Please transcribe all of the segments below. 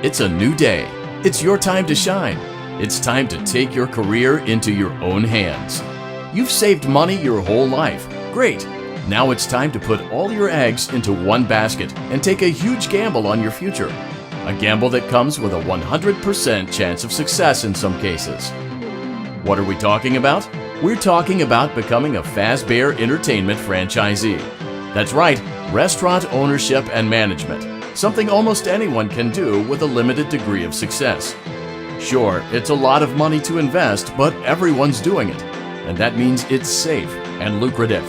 It's a new day. It's your time to shine. It's time to take your career into your own hands. You've saved money your whole life. Great. Now it's time to put all your eggs into one basket and take a huge gamble on your future. A gamble that comes with a 100% chance of success in some cases. What are we talking about? We're talking about becoming a Fazbear Entertainment franchisee. That's right, restaurant ownership and management. Something almost anyone can do with a limited degree of success. Sure, it's a lot of money to invest, but everyone's doing it. And that means it's safe and lucrative.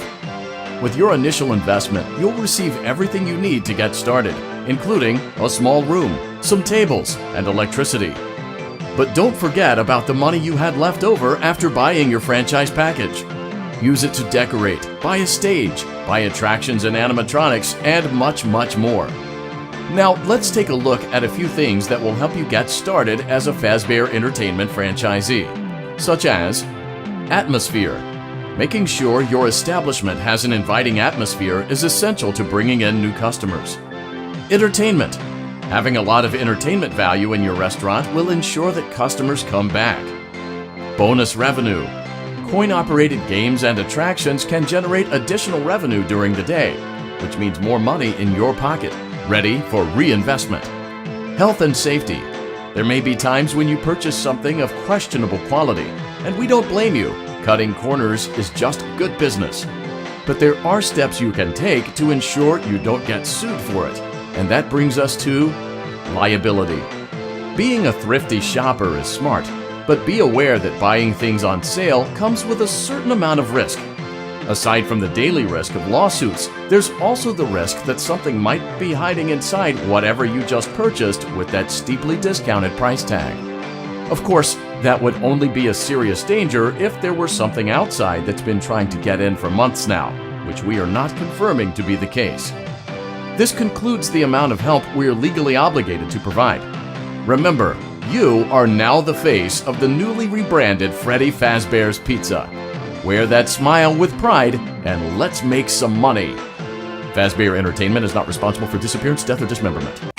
With your initial investment, you'll receive everything you need to get started, including a small room, some tables, and electricity. But don't forget about the money you had left over after buying your franchise package. Use it to decorate, buy a stage, buy attractions and animatronics, and much, much more. Now, let's take a look at a few things that will help you get started as a Fazbear Entertainment franchisee, such as atmosphere. Making sure your establishment has an inviting atmosphere is essential to bringing in new customers. Entertainment. Having a lot of entertainment value in your restaurant will ensure that customers come back. Bonus revenue. Coin-operated games and attractions can generate additional revenue during the day, which means more money in your pocket, ready for reinvestment. Health and safety. There may be times when you purchase something of questionable quality, and we don't blame you. Cutting corners is just good business. But there are steps you can take to ensure you don't get sued for it. And that brings us to liability. Being a thrifty shopper is smart, but be aware that buying things on sale comes with a certain amount of risk. Aside from the daily risk of lawsuits, there's also the risk that something might be hiding inside whatever you just purchased with that steeply discounted price tag. Of course, that would only be a serious danger if there were something outside that's been trying to get in for months now, which we are not confirming to be the case. This concludes the amount of help we're legally obligated to provide. Remember, you are now the face of the newly rebranded Freddy Fazbear's Pizza. Wear that smile with pride and let's make some money. Fazbear Entertainment is not responsible for disappearance, death, or dismemberment.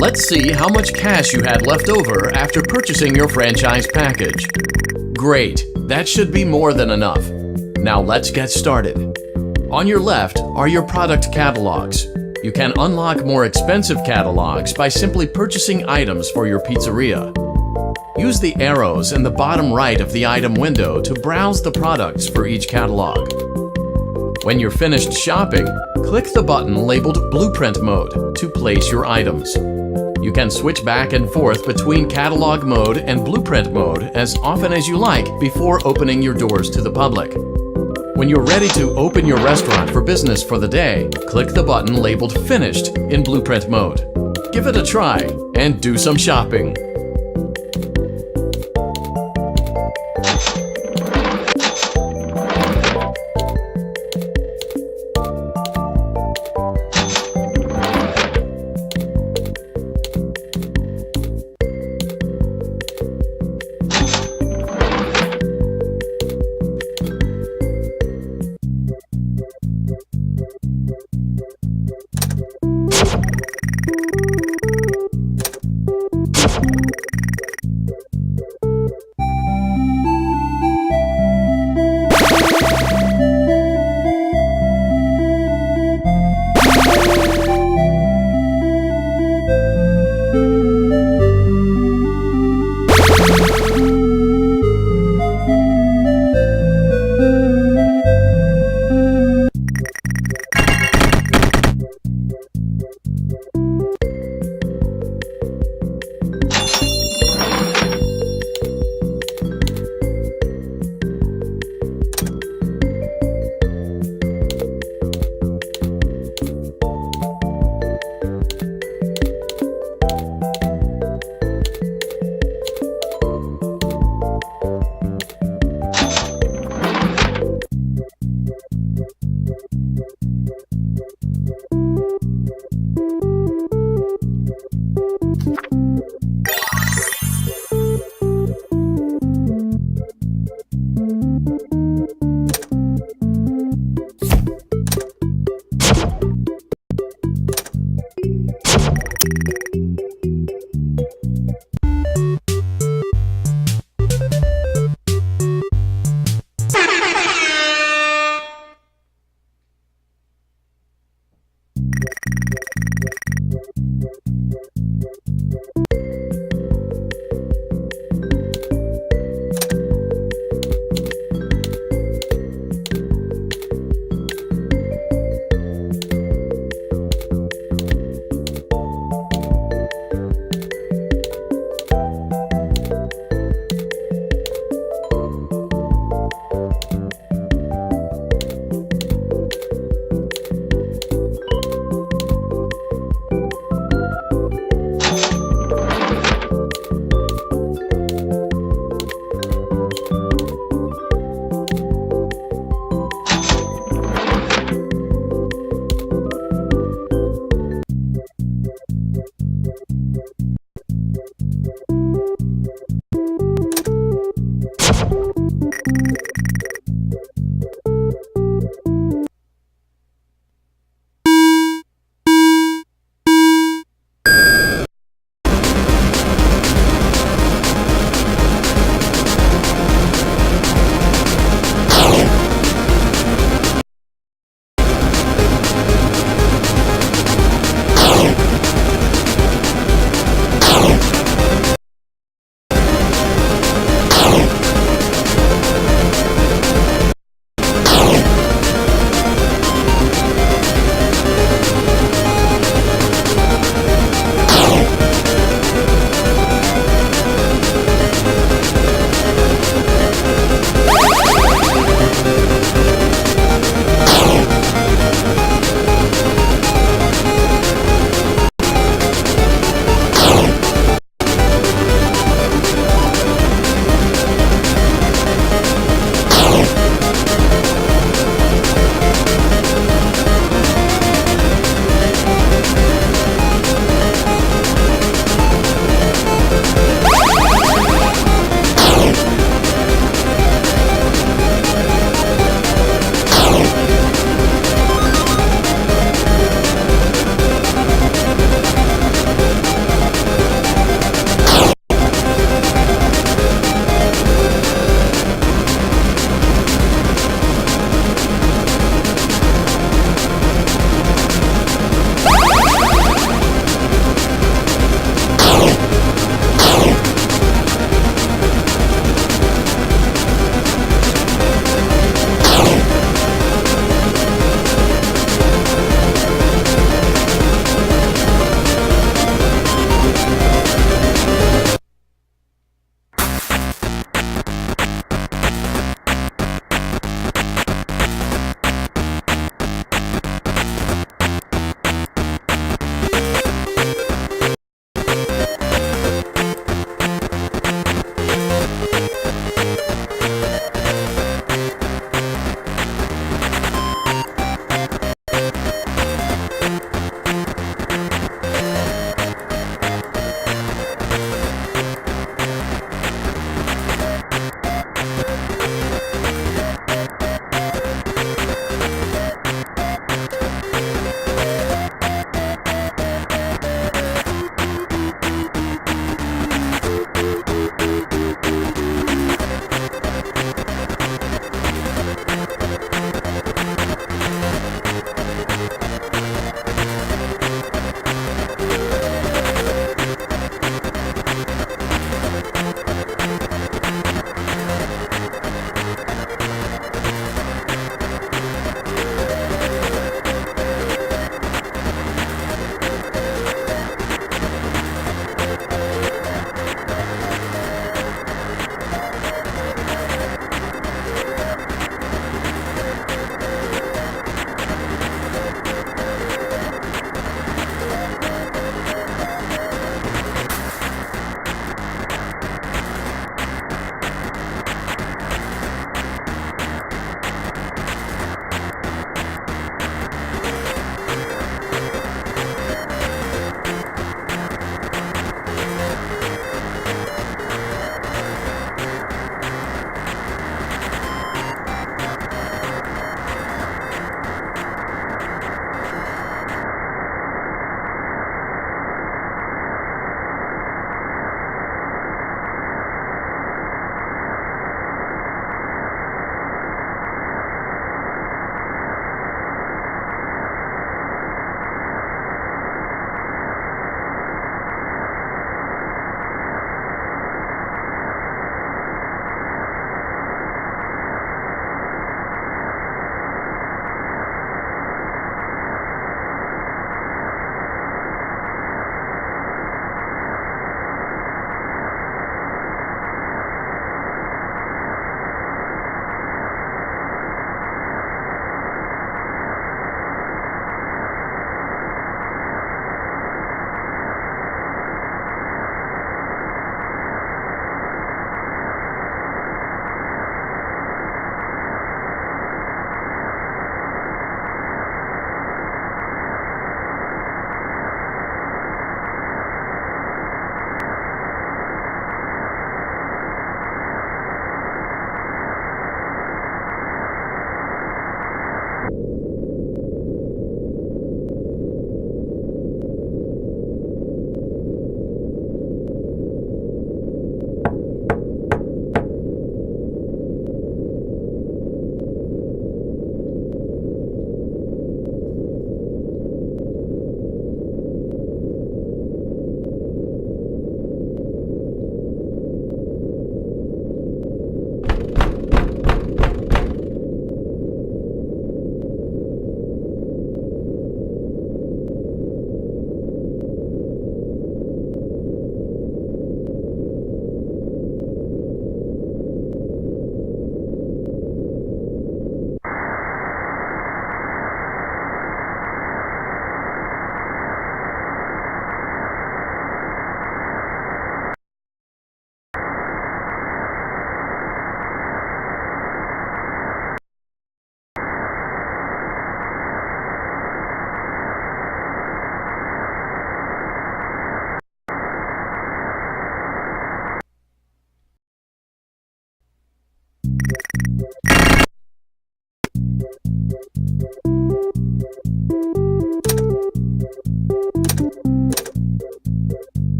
Let's see how much cash you had left over after purchasing your franchise package. Great, that should be more than enough. Now let's get started. On your left are your product catalogs. You can unlock more expensive catalogs by simply purchasing items for your pizzeria. Use the arrows in the bottom right of the item window to browse the products for each catalog. When you're finished shopping, click the button labeled Blueprint Mode to place your items. You can switch back and forth between Catalog Mode and Blueprint Mode as often as you like before opening your doors to the public. When you're ready to open your restaurant for business for the day, click the button labeled Finished in Blueprint Mode. Give it a try and do some shopping.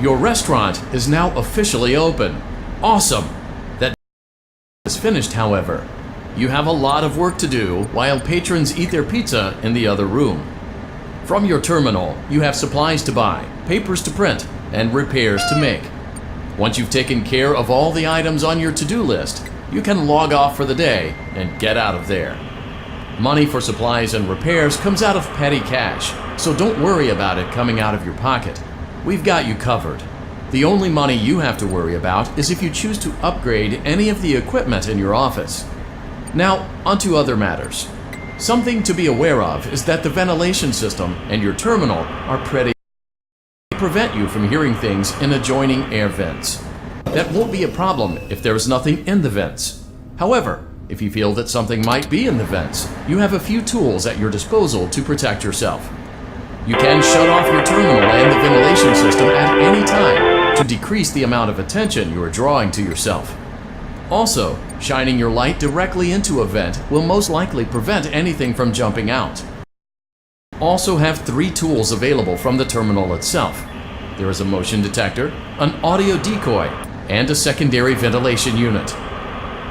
Your restaurant is now officially open. Awesome! That is finished, however. You have a lot of work to do while patrons eat their pizza in the other room. From your terminal, you have supplies to buy, papers to print, and repairs to make. Once you've taken care of all the items on your to-do list, you can log off for the day and get out of there. Money for supplies and repairs comes out of petty cash, so don't worry about it coming out of your pocket. We've got you covered. The only money you have to worry about is if you choose to upgrade any of the equipment in your office. Now, onto other matters. Something to be aware of is that the ventilation system and your terminal are pretty prevent you from hearing things in adjoining air vents. That won't be a problem if there is nothing in the vents. However, if you feel that something might be in the vents, you have a few tools at your disposal to protect yourself. You can shut off your terminal and the ventilation system at any time to decrease the amount of attention you are drawing to yourself. Also, shining your light directly into a vent will most likely prevent anything from jumping out. Also have 3 tools available from the terminal itself. There is a motion detector, an audio decoy, and a secondary ventilation unit.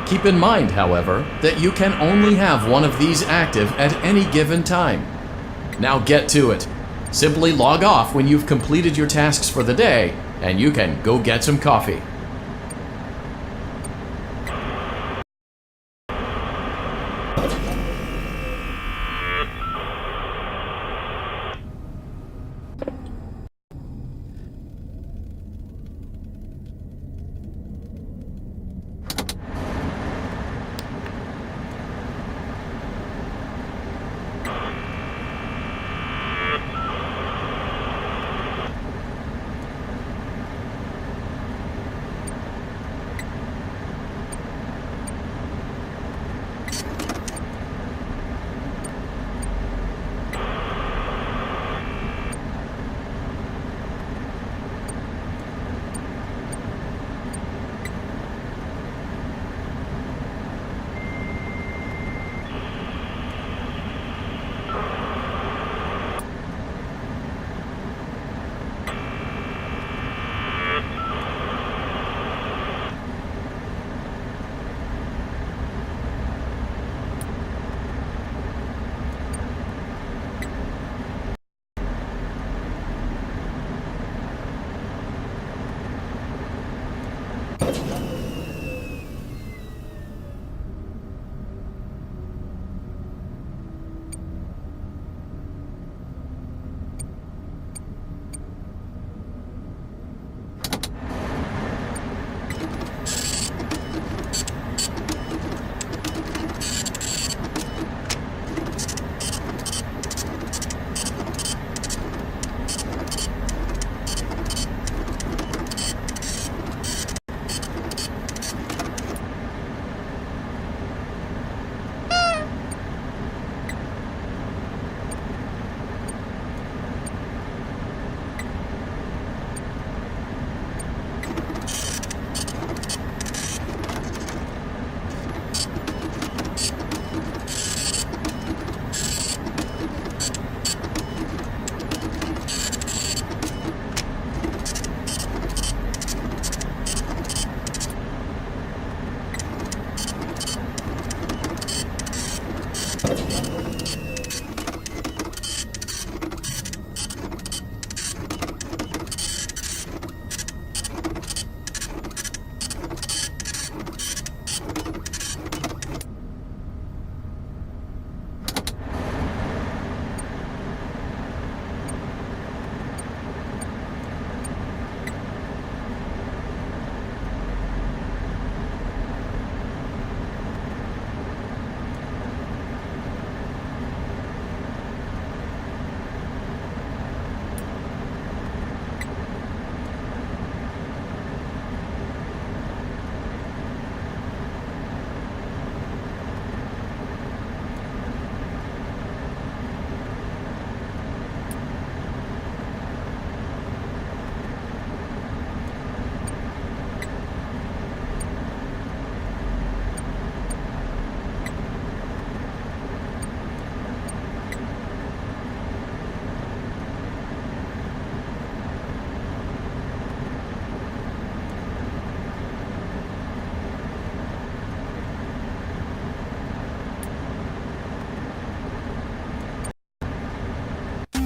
Keep in mind, however, that you can only have one of these active at any given time. Now get to it. Simply log off when you've completed your tasks for the day, and you can go get some coffee.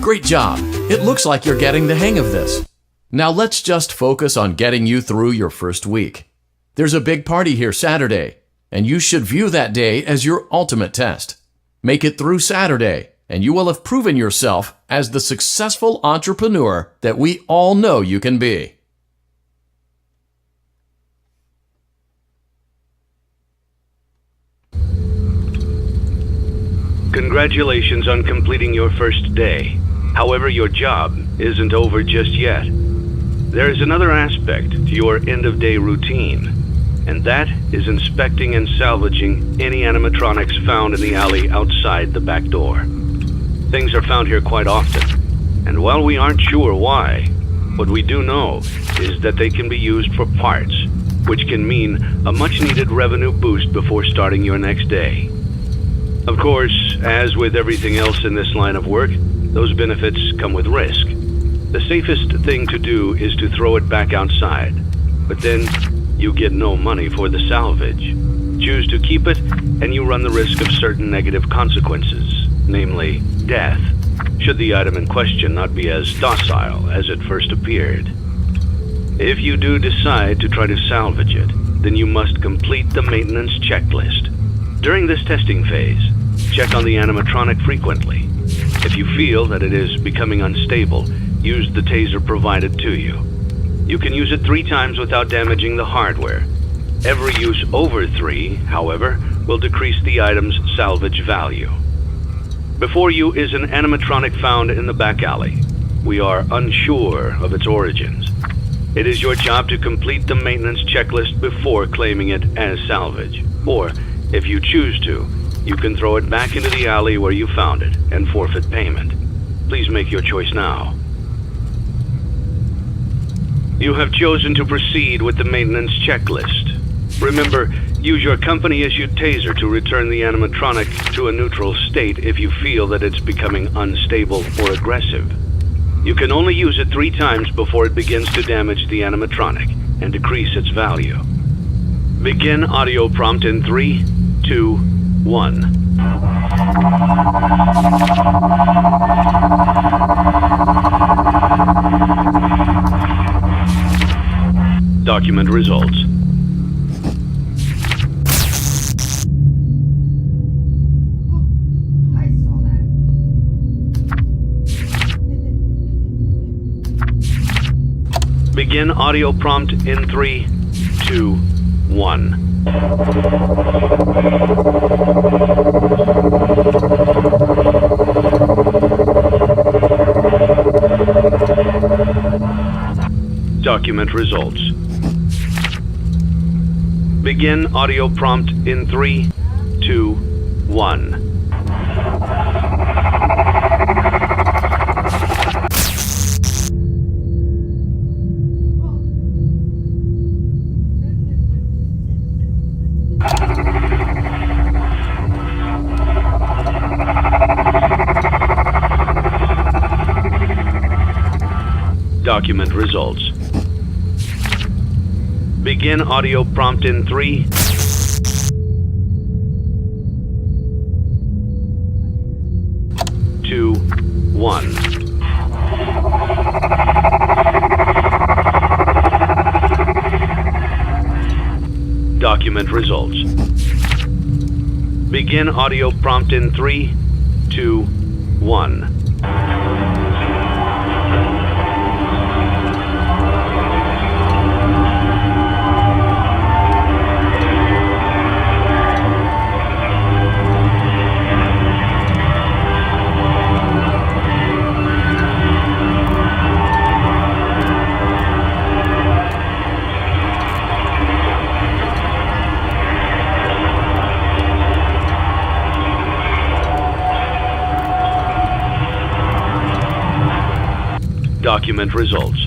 Great job! It looks like you're getting the hang of this. Now let's just focus on getting you through your first week. There's a big party here Saturday, and you should view that day as your ultimate test. Make it through Saturday, and you will have proven yourself as the successful entrepreneur that we all know you can be. Congratulations on completing your first day. However, your job isn't over just yet. There is another aspect to your end-of-day routine, and that is inspecting and salvaging any animatronics found in the alley outside the back door. Things are found here quite often, and while we aren't sure why, what we do know is that they can be used for parts, which can mean a much-needed revenue boost before starting your next day. Of course, as with everything else in this line of work, those benefits come with risk. The safest thing to do is to throw it back outside, but then you get no money for the salvage. Choose to keep it, and you run the risk of certain negative consequences, namely death, should the item in question not be as docile as it first appeared. If you do decide to try to salvage it, then you must complete the maintenance checklist. During this testing phase, check on the animatronic frequently. If you feel that it is becoming unstable, use the taser provided to you. You can use it 3 times without damaging the hardware. Every use over 3, however, will decrease the item's salvage value. Before you is an animatronic found in the back alley. We are unsure of its origins. It is your job to complete the maintenance checklist before claiming it as salvage. Or, if you choose to, you can throw it back into the alley where you found it and forfeit payment. Please make your choice now. You have chosen to proceed with the maintenance checklist. Remember, use your company-issued taser to return the animatronic to a neutral state if you feel that it's becoming unstable or aggressive. You can only use it 3 times before it begins to damage the animatronic and decrease its value. Begin audio prompt in 3, 2, 1. Document results. I saw that. Begin audio prompt in 3, 2, 1. Document results. Begin audio prompt in 3, 2, 1. Document results. Begin audio prompt in 3, 2, 1. Document results. Begin audio prompt in 3, 2, 1. Document results.